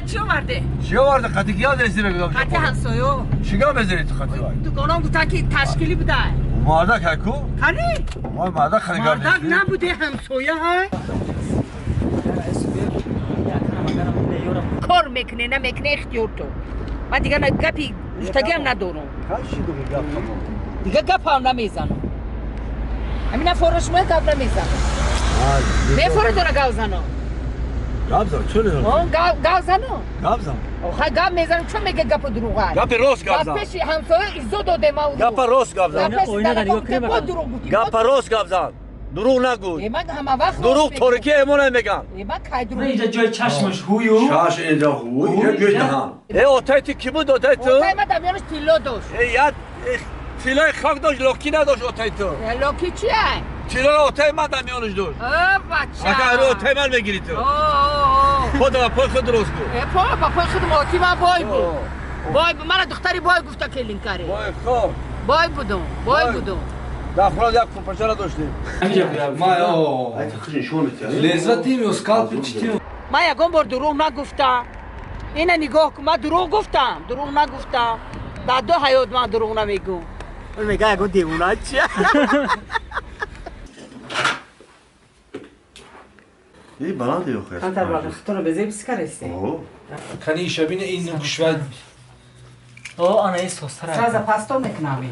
چی آورده؟ چی آورده؟ خطی کیا درستی بگم خطی همسایو چیگاه بزنی تو خطی وای؟ تو گناه گفتن که تشکیلی بوده مردک هکو؟ خری؟ ما مردک خریکار مردک نیستی؟ نبوده همسایه ها کار میکنه نمیکنه اختیار تو من دیگه گپی گفتگی هم ندارم دیگه گپ هم نمیزنم همین فروش میه گپ نمیزنم میفره داره گاو زنم گاب زن چه نیست؟ گاو زنم گاب زن آخه گپ میزنم چون میگه گپ دروغه گپ راست گاب زن گپش همسایه ایزو داده ما گپ راست گاب زن گپ راست گاب زن دروغ نگوی من همه وقت دروغ ترکی ایمون نمیگن من کی دروغ اینجا جای چشمش هویو چاش اینجا خوی اینجا جوی دهان ای اوتایتی کی بود اوتای تو؟ اوتای من دمیانش تیلو داشت یاد تیلای خاک داشت لوکی نداشت اوتای تو لوکی چیه؟ تیلا اوتای من دمیانش داشت بچه اگر اوتای من میگیری تو خود پای خود درست کن با پای خود موتی من بای بود بای بود من دختری بای گفته کلین کاری بای خوب بای بودم بای بودم در خونه یک پرپشره داشتیم ما لذتی می اسکالپ چتی من یکم بار دروغ نگفتم اینه نگاه کن من دروغ گفتم دروغ نگفتم در دو حیات من دروغ نمیگم میگه یکم دیوونه چیه ای بلند یو خیلی انتر باقی خطور بزی بسکرستی کنی شبینه این گوشوال سازا پستو میکنمی